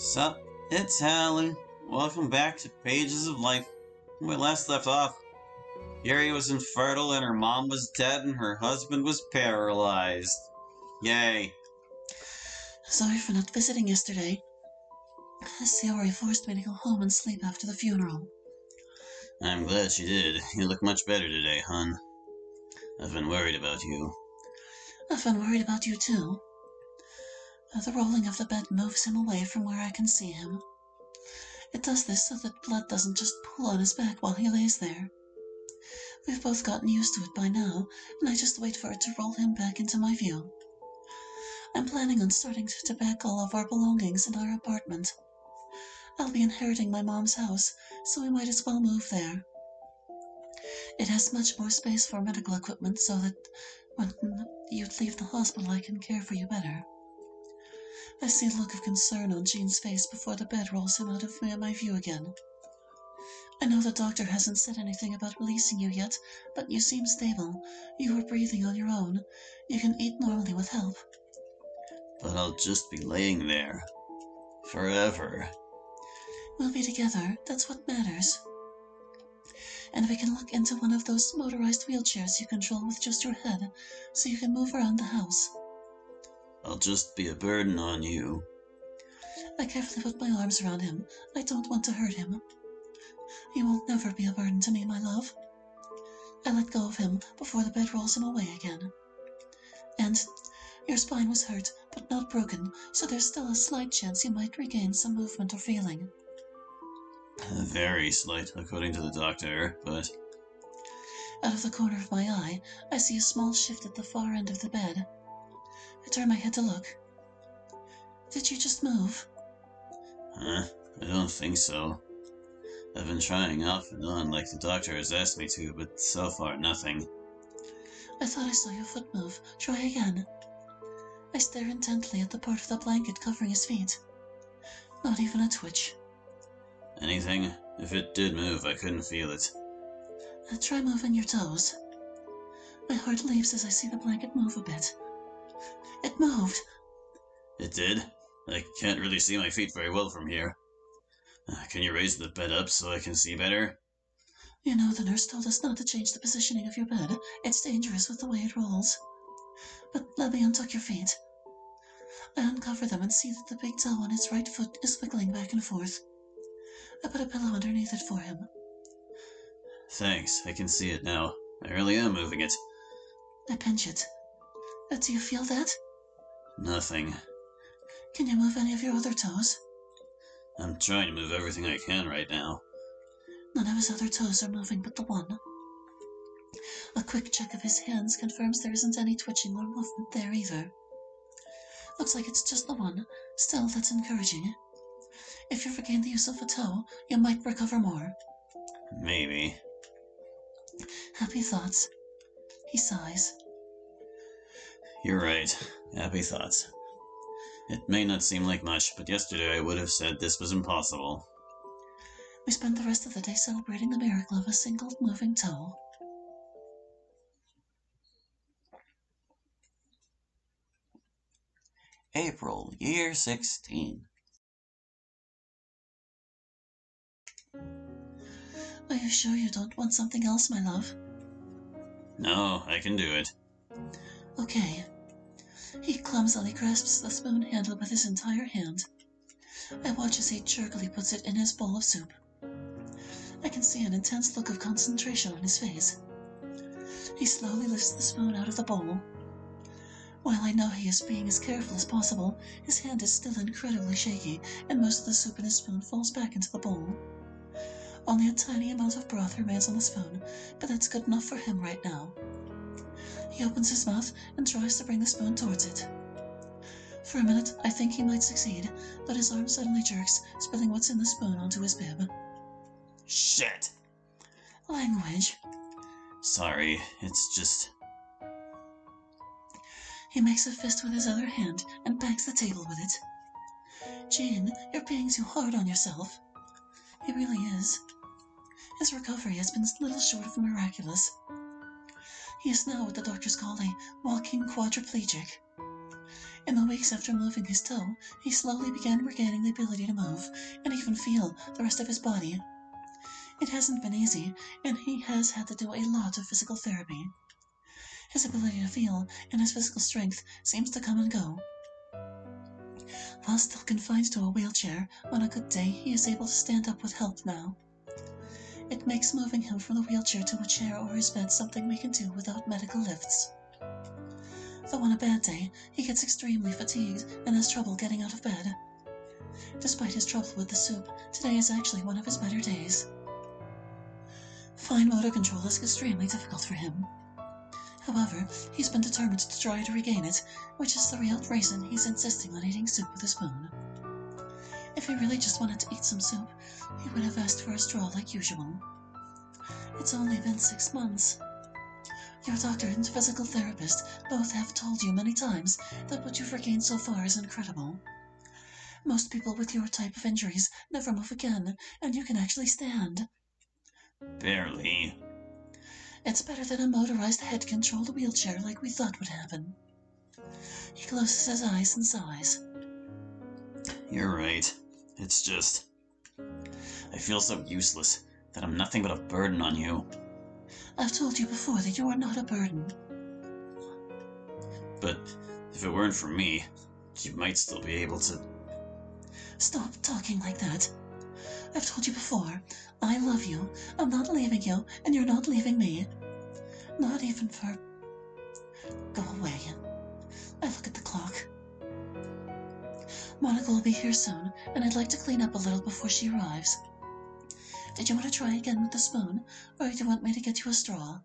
Sup, it's Hallie. Welcome back to Pages of Life. When we last left off, Yuri was infertile and her mom was dead and her husband was paralyzed. Yay. Sorry for not visiting yesterday. Sayori forced me to go home and sleep after the funeral. I'm glad she did. You look much better today, hon. I've been worried about you. I've been worried about you too. The rolling of the bed moves him away from where I can see him. It does this so that blood doesn't just pool on his back while he lays there. We've both gotten used to it by now, and I just wait for it to roll him back into my view. I'm planning on starting to pack all of our belongings in our apartment. I'll be inheriting my mom's house, so we might as well move there. It has much more space for medical equipment so that when you leave the hospital I can care for you better. I see a look of concern on Jean's face before the bed rolls him out of my view again. I know the doctor hasn't said anything about releasing you yet, but you seem stable. You are breathing on your own. You can eat normally with help. But I'll just be laying there. Forever. We'll be together, that's what matters. And we can look into one of those motorized wheelchairs you control with just your head, so you can move around the house. I'll just be a burden on you. I carefully put my arms around him. I don't want to hurt him. You will never be a burden to me, my love. I let go of him before the bed rolls him away again. And your spine was hurt, but not broken, so there's still a slight chance you might regain some movement or feeling. Very slight, according to the doctor, but... Out of the corner of my eye, I see a small shift at the far end of the bed. I turn my head to look. Did you just move? Huh? I don't think so. I've been trying off and on like the doctor has asked me to, but so far nothing. I thought I saw your foot move. Try again. I stare intently at the part of the blanket covering his feet. Not even a twitch. Anything? If it did move, I couldn't feel it. Try moving your toes. My heart leaps as I see the blanket move a bit. It moved. It did? I can't really see my feet very well from here. Can you raise the bed up so I can see better? You know, the nurse told us not to change the positioning of your bed. It's dangerous with the way it rolls. But let me untuck your feet. I uncover them and see that the big toe on his right foot is wiggling back and forth. I put a pillow underneath it for him. Thanks, I can see it now. I really am moving it. I pinch it. Do you feel that? Nothing. Can you move any of your other toes? I'm trying to move everything I can right now. None of his other toes are moving but the one. A quick check of his hands confirms there isn't any twitching or movement there either. Looks like it's just the one. Still, that's encouraging. If you regain the use of a toe, you might recover more. Maybe. Happy thoughts. He sighs. You're right. Happy thoughts. It may not seem like much, but yesterday I would have said this was impossible. We spent the rest of the day celebrating the miracle of a single moving toe. April, year 16. Are you sure you don't want something else, my love? No, I can do it. Okay. He clumsily grasps the spoon handle with his entire hand. I watch as he jerkily puts it in his bowl of soup. I can see an intense look of concentration on his face. He slowly lifts the spoon out of the bowl. While I know he is being as careful as possible, his hand is still incredibly shaky, and most of the soup in his spoon falls back into the bowl. Only a tiny amount of broth remains on the spoon, but that's good enough for him right now. He opens his mouth and tries to bring the spoon towards it. For a minute, I think he might succeed, but his arm suddenly jerks, spilling what's in the spoon onto his bib. Shit! Language. Sorry, it's just... He makes a fist with his other hand and bangs the table with it. Jean, you're being too hard on yourself. He really is. His recovery has been little short of miraculous. He is now what the doctors call a walking quadriplegic. In the weeks after moving his toe, he slowly began regaining the ability to move and even feel the rest of his body. It hasn't been easy, and he has had to do a lot of physical therapy. His ability to feel and his physical strength seems to come and go. While still confined to a wheelchair, on a good day he is able to stand up with help now. It makes moving him from the wheelchair to a chair or his bed something we can do without medical lifts. Though on a bad day, he gets extremely fatigued and has trouble getting out of bed. Despite his trouble with the soup, today is actually one of his better days. Fine motor control is extremely difficult for him. However, he's been determined to try to regain it, which is the real reason he's insisting on eating soup with a spoon. If he really just wanted to eat some soup, he would have asked for a straw like usual. It's only been 6 months. Your doctor and physical therapist both have told you many times that what you've regained so far is incredible. Most people with your type of injuries never move again, and you can actually stand. Barely. It's better than a motorized head-controlled wheelchair like we thought would happen. He closes his eyes and sighs. You're right. It's just... I feel so useless that I'm nothing but a burden on you. I've told you before that you are not a burden. But if it weren't for me, you might still be able to... Stop talking like that. I've told you before, I love you. I'm not leaving you, and you're not leaving me. Not even for... Go away. I look at the clock. Monika will be here soon, and I'd like to clean up a little before she arrives. Did you want to try again with the spoon, or do you want me to get you a straw?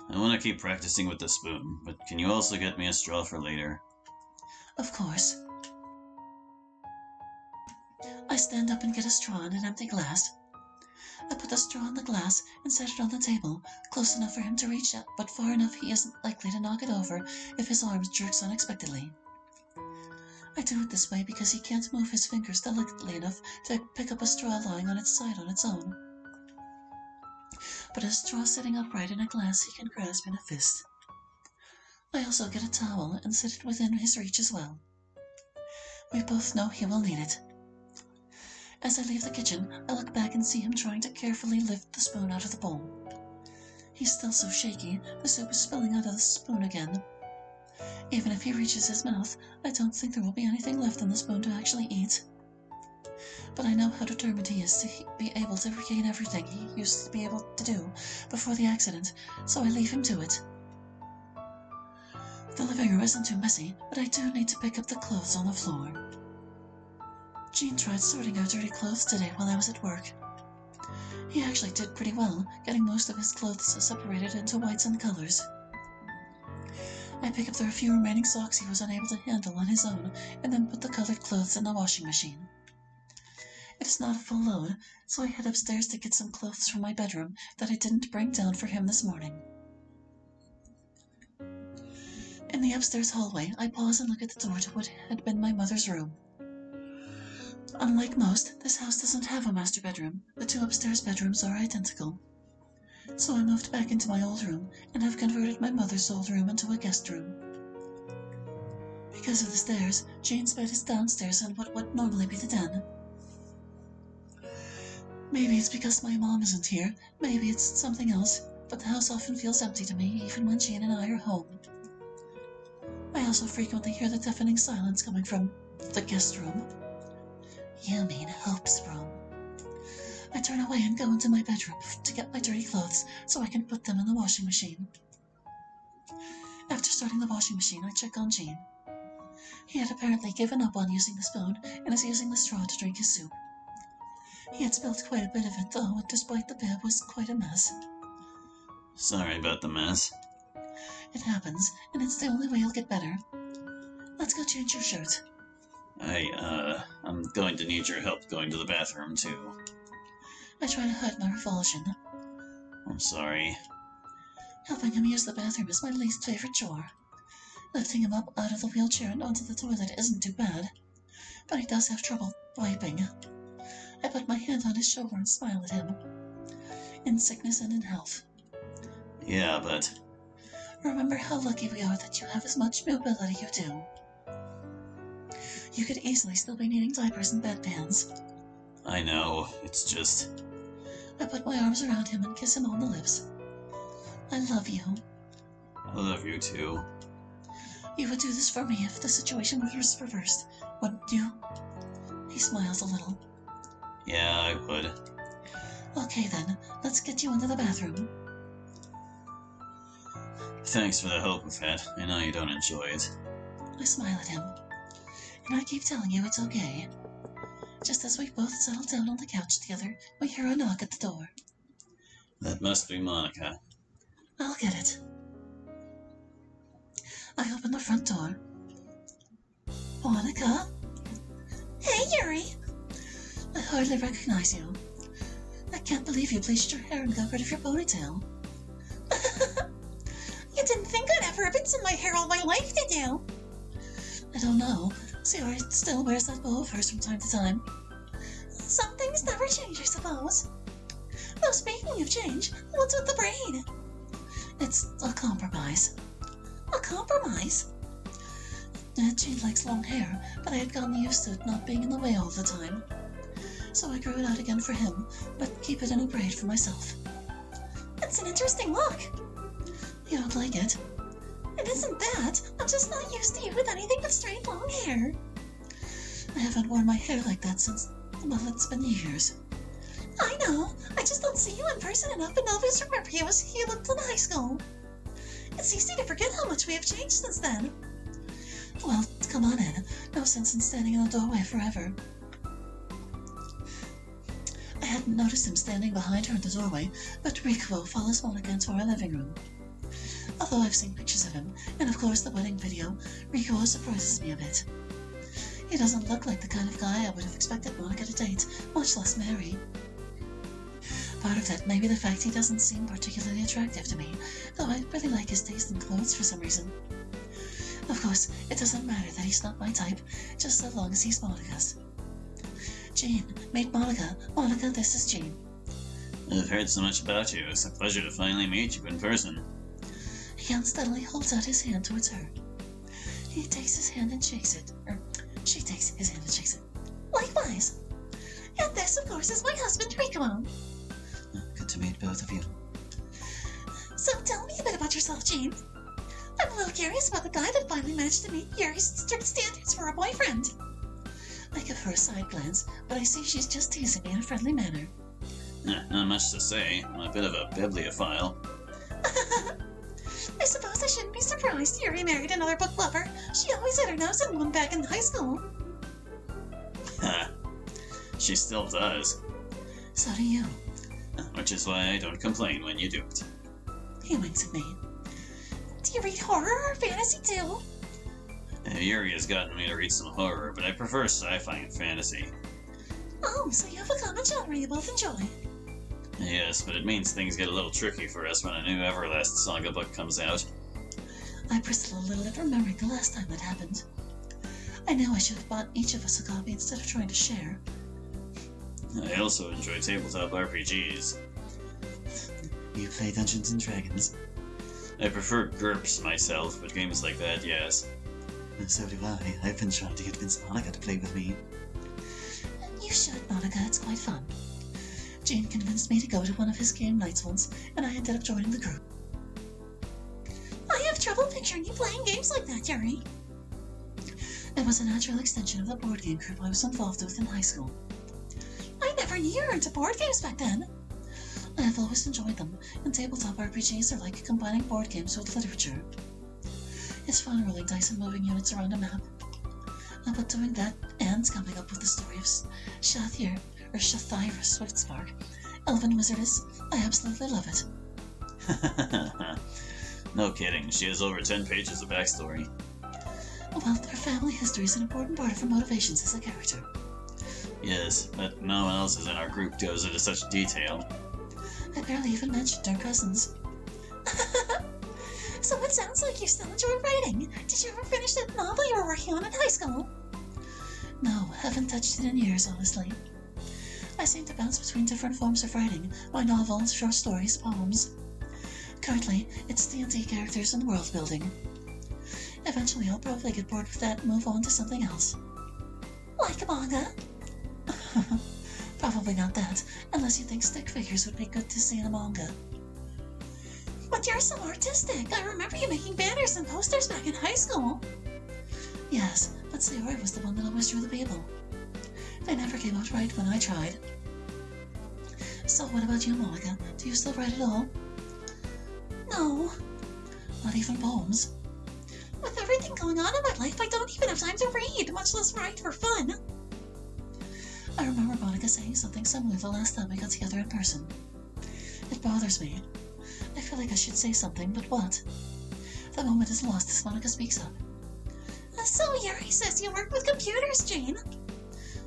I want to keep practicing with the spoon, but can you also get me a straw for later? Of course. I stand up and get a straw and an empty glass. I put the straw in the glass and set it on the table, close enough for him to reach out, but far enough he isn't likely to knock it over if his arm jerks unexpectedly. I do it this way because he can't move his fingers delicately enough to pick up a straw lying on its side on its own. But a straw sitting upright in a glass he can grasp in a fist. I also get a towel and set it within his reach as well. We both know he will need it. As I leave the kitchen, I look back and see him trying to carefully lift the spoon out of the bowl. He's still so shaky, the soup is spilling out of the spoon again. Even if he reaches his mouth, I don't think there will be anything left in the spoon to actually eat. But I know how determined he is to be able to regain everything he used to be able to do before the accident, so I leave him to it. The living room isn't too messy, but I do need to pick up the clothes on the floor. Jean tried sorting out dirty clothes today while I was at work. He actually did pretty well, getting most of his clothes separated into whites and colors. I pick up the few remaining socks he was unable to handle on his own, and then put the colored clothes in the washing machine. It is not a full load, so I head upstairs to get some clothes from my bedroom that I didn't bring down for him this morning. In the upstairs hallway, I pause and look at the door to what had been my mother's room. Unlike most, this house doesn't have a master bedroom. The 2 upstairs bedrooms are identical. So I moved back into my old room and have converted my mother's old room into a guest room. Because of the stairs, Jane's bed is downstairs in what would normally be the den. Maybe it's because my mom isn't here, maybe it's something else, but the house often feels empty to me even when Jane and I are home. I also frequently hear the deafening silence coming from the guest room. You mean Hope's room. I turn away and go into my bedroom to get my dirty clothes so I can put them in the washing machine. After starting the washing machine, I check on Gene. He had apparently given up on using the spoon and is using the straw to drink his soup. He had spilled quite a bit of it, though, despite the bed was quite a mess. Sorry about the mess. It happens, and it's the only way you'll get better. Let's go change your shirt. I'm going to need your help going to the bathroom, too. I try to hide my revulsion. I'm sorry. Helping him use the bathroom is my least favorite chore. Lifting him up out of the wheelchair and onto the toilet isn't too bad, but he does have trouble wiping. I put my hand on his shoulder and smile at him. In sickness and in health. Yeah, but... Remember how lucky we are that you have as much mobility you do. You could easily still be needing diapers and bedpans. I know, it's just... I put my arms around him and kiss him on the lips. I love you. I love you too. You would do this for me if the situation was reversed, wouldn't you? He smiles a little. Yeah, I would. Okay then, let's get you into the bathroom. Thanks for the help with that. I know you don't enjoy it. I smile at him, and I keep telling you it's okay. Just as we both settle down on the couch together, we hear a knock at the door. That must be Monika. I'll get it. I open the front door. Monika? Hey, Yuri! I hardly recognize you. I can't believe you bleached your hair and got rid of your ponytail. You didn't think I'd ever have been in my hair all my life, did you? I don't know. Yuri still wears that bow of hers from time to time. Some things never change, I suppose. Though speaking of change, what's with the braid? It's a compromise. A compromise? Jean likes long hair, but I had gotten used to it not being in the way all the time. So I grew it out again for him, but keep it in a braid for myself. It's an interesting look. You don't like it? It isn't that. I'm just not used to you with anything but straight long hair. I haven't worn my hair like that since, well, it's been years. I know. I just don't see you in person enough and always remember you as you looked in high school. It's easy to forget how much we have changed since then. Well, come on in. No sense in standing in the doorway forever. I hadn't noticed him standing behind her in the doorway, but Rikuo follows Monika into our living room. Although I've seen pictures of him, and of course the wedding video, Rikuo surprises me a bit. He doesn't look like the kind of guy I would have expected Monika to date, much less marry. Part of that may be the fact he doesn't seem particularly attractive to me, though I really like his taste in clothes for some reason. Of course, it doesn't matter that he's not my type, just so long as he's Monika's. Jean, meet Monika. Monika, this is Jean. I've heard so much about you. It's a pleasure to finally meet you in person. He unsteadily holds out his hand towards her. He takes his hand and shakes it, or she takes his hand and shakes it. Likewise. And this, of course, is my husband, Rikuo. Good to meet both of you. So tell me a bit about yourself, Jean. I'm a little curious about the guy that finally managed to meet Yuri's strict standards for a boyfriend. I give her a side glance, but I see she's just teasing me in a friendly manner. Not much to say. I'm a bit of a bibliophile. I suppose I shouldn't be surprised Yuri married another book lover. She always had her nose in one back in high school. She still does. So do you. Which is why I don't complain when you do it. He winks at me. Do you read horror or fantasy too? Yuri has gotten me to read some horror, but I prefer sci-fi and fantasy. Oh, so you have a common genre you both enjoy. Yes, but it means things get a little tricky for us when a new Everlast Saga book comes out. I bristle a little at remembering the last time that happened. I know I should have bought each of us a copy instead of trying to share. I also enjoy tabletop RPGs. You play Dungeons and Dragons? I prefer GURPS myself, but games like that, yes. So do I. I've been trying to convince Monika to play with me. You should, Monika. It's quite fun. Jean convinced me to go to one of his game nights once, and I ended up joining the group. I have trouble picturing you playing games like that, Yuri. It was a natural extension of the board game group I was involved with in high school. I never knew you were into board games back then. I have always enjoyed them, and tabletop RPGs are like combining board games with literature. It's fun rolling dice and moving units around a map. But doing that and coming up with the story of Shathir, or Shathira Swiftspark, Elven Wizardess, I absolutely love it. No kidding, she has over 10 pages of backstory. Well, her family history is an important part of her motivations as a character. Yes, but no one else in our group goes into such detail. I barely even mentioned her cousins. So it sounds like you still enjoy writing. Did you ever finish that novel you were working on in high school? No, haven't touched it in years, honestly. I seem to bounce between different forms of writing, my novels, short stories, poems. Currently, it's D&D characters and world building. Eventually, I'll probably get bored with that and move on to something else. Like manga? Probably not that, unless you think stick figures would be good to see in a manga. But you're so artistic. I remember you making banners and posters back in high school. Yes, but Sayori was the one that always drew the people. They never came out right when I tried. So what about you, Monika? Do you still write at all? No. Not even poems? With everything going on in my life, I don't even have time to read, much less write for fun. I remember Monika saying something similar the last time we got together in person. It bothers me. I feel like I should say something, but what? The moment is lost as Monika speaks up. So Yuri says you work with computers, Jane.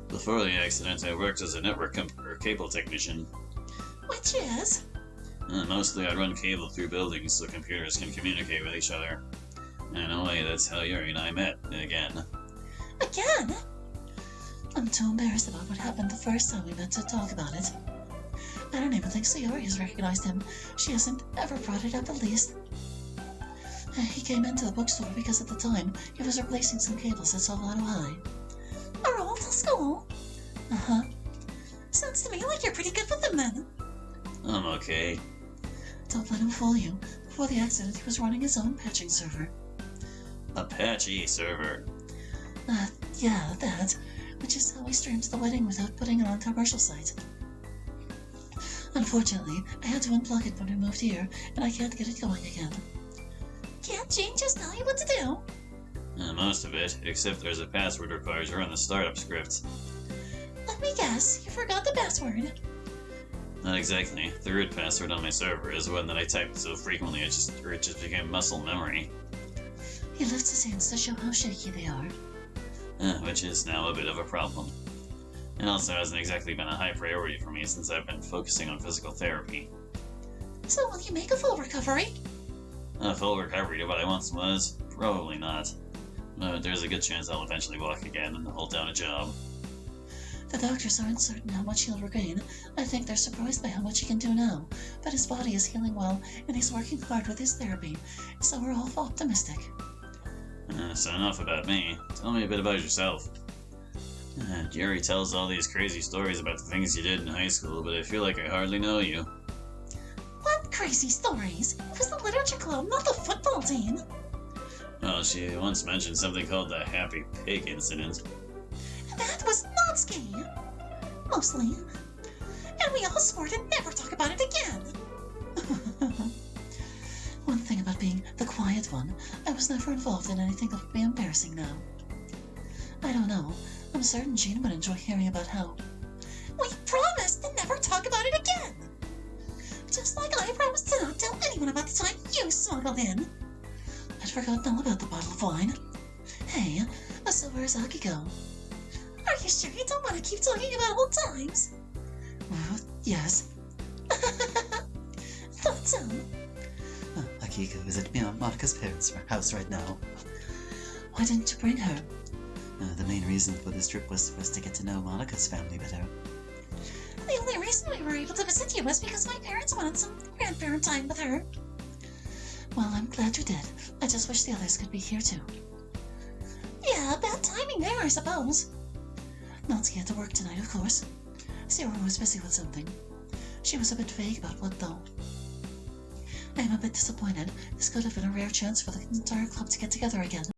Before the accident, I worked as a network or cable technician. Which is? Mostly I run cable through buildings so computers can communicate with each other. In a way, that's how Yuri and I met again. Again? I'm too embarrassed about what happened the first time we met to talk about it. I don't even think Sayori has recognized him. She hasn't ever brought it up at least. He came into the bookstore because at the time he was replacing some cables at Salvador High. Our old school? Uh-huh. Sounds to me like you're pretty good with them then. I'm okay. Don't let him fool you. Before the accident, he was running his own patching server. Apache server. Yeah, that. Which is how he streams the wedding without putting it on commercial sites. Unfortunately, I had to unplug it when we moved here, and I can't get it going again. Can't Jane just tell you what to do? Most of it, except there's a password required to run the startup script. Let me guess, you forgot the password. Not exactly. The root password on my server is one that I typed so frequently it just became muscle memory. He lifts his hands to show how shaky they are. Which is now a bit of a problem. It also hasn't exactly been a high priority for me since I've been focusing on physical therapy. So will you make a full recovery? A full recovery to what I once was? Probably not. But there's a good chance I'll eventually walk again and hold down a job. The doctors aren't certain how much he'll regain. I think they're surprised by how much he can do now. But his body is healing well, and he's working hard with his therapy, so we're all optimistic. So enough about me. Tell me a bit about yourself. Jerry tells all these crazy stories about the things you did in high school, but I feel like I hardly know you. What crazy stories? It was the literature club, not the football team. Well, she once mentioned something called the Happy Pig incident. That was not ski. Mostly. And we all swore to never talk about it again. One thing about being the quiet one, I was never involved in anything that would be embarrassing now. I don't know. I'm certain Jean would enjoy hearing about how. We promised to never talk about it again! Just like I promised to not tell anyone about the time you smuggled in. I'd forgotten all about the bottle of wine. Hey, so where's Akiko? Are you sure you don't want to keep talking about old times? Yes. Thought so. Akiko is at Monika's parents' house right now. Why didn't you bring her? The main reason for this trip was for us to get to know Monika's family better. The only reason we were able to visit you was because my parents wanted some grandparent time with her. Well, I'm glad you did. I just wish the others could be here too. Yeah, bad timing there, I suppose. Natsuki had to work tonight, of course. Sarah was busy with something. She was a bit vague about what, though. I am a bit disappointed. This could have been a rare chance for the entire club to get together again.